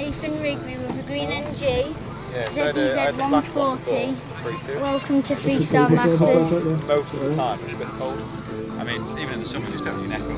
Nathan Rigby with a green NG, ZDZ 140. Welcome to Freestyle Masters. Most of the time it's a bit cold. I mean, even in the summer, just don't your neck up.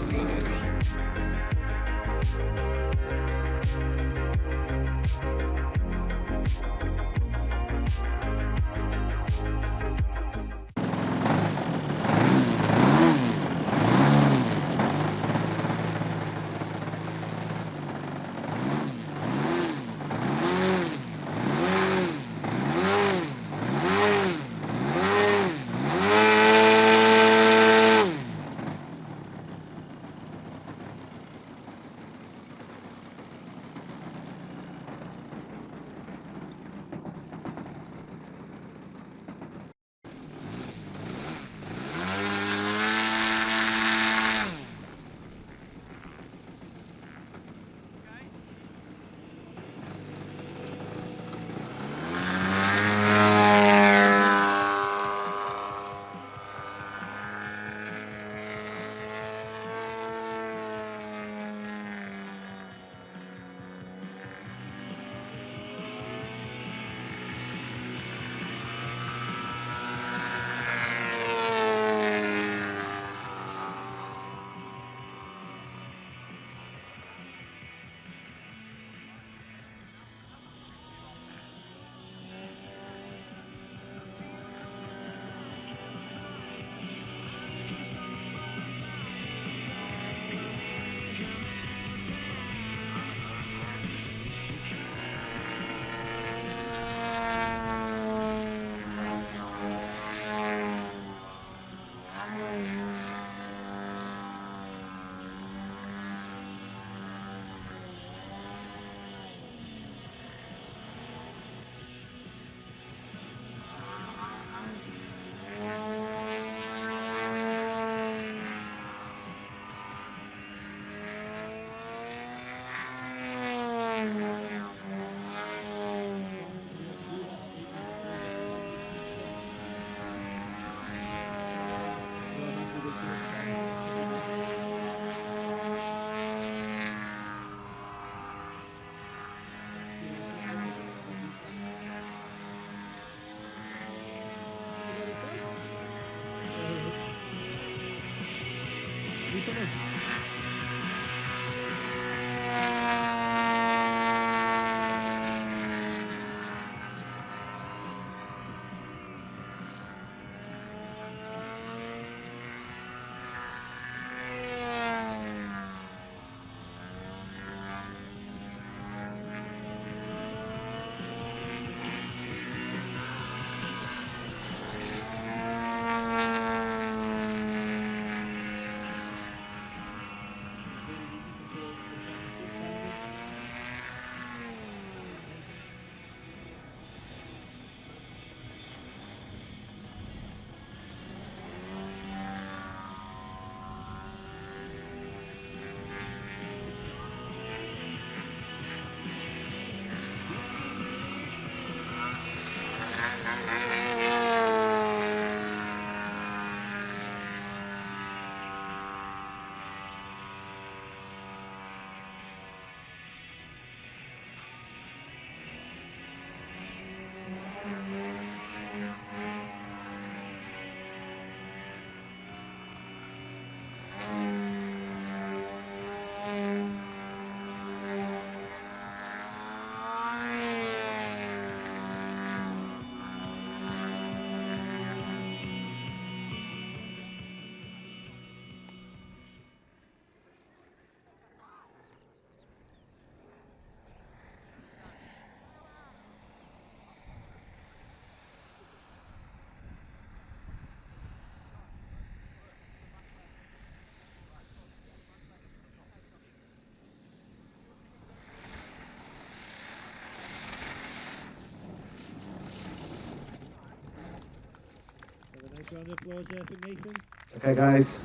Round of applause there for Nathan. Okay guys,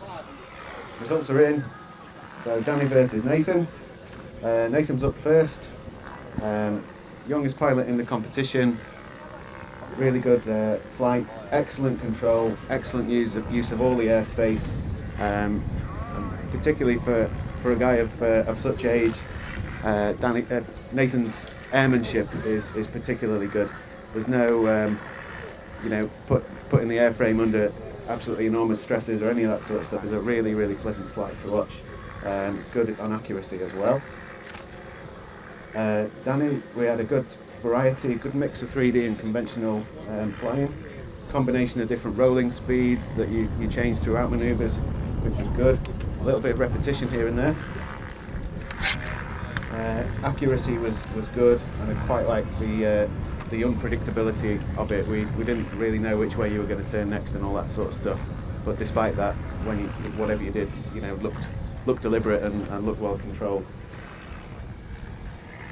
results are in. So Danny versus Nathan. Nathan's up first. Youngest pilot in the competition. Really good flight, excellent control, excellent use of all the airspace, and particularly for a guy of such age. Nathan's airmanship is particularly good. There's no, you know, putting the airframe under absolutely enormous stresses or any of that sort of stuff. Is a really, really pleasant flight to watch. Good on accuracy as well. Danny, we had a good variety, a good mix of 3D and conventional flying. Combination of different rolling speeds that you change throughout manoeuvres, which is good. A little bit of repetition here and there. Accuracy was good, and I quite like the unpredictability of it. We didn't really know which way you were going to turn next and all that sort of stuff. But despite that, whatever you did, you know, looked deliberate and looked well controlled.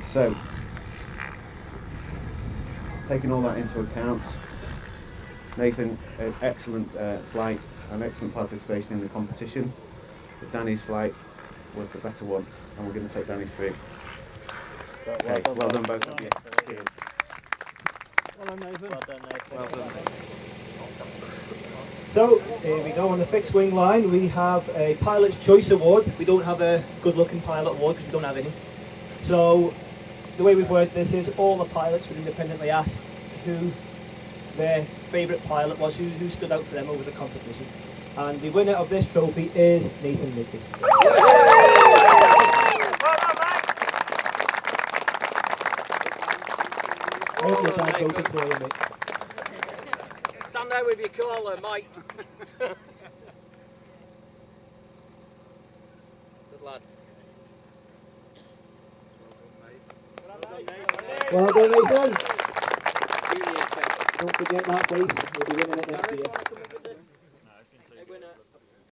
So, taking all that into account, Nathan, an excellent flight and excellent participation in the competition. But Danny's flight was the better one, and we're going to take Danny through. Okay, well done both of you. Cheers. Well done, Nathan. Well done, Nathan. Well done. So, here we go on the fixed wing line. We have a Pilot's Choice Award. We don't have a good looking pilot award because we don't have any. So, the way we've worked this is all the pilots were independently asked who their favourite pilot was, who stood out for them over the competition. And the winner of this trophy is Nathan Rigby. Stand out with your caller, Mike. Good lad. Well done, Nathan. Don't forget that base. We'll be winning it next year.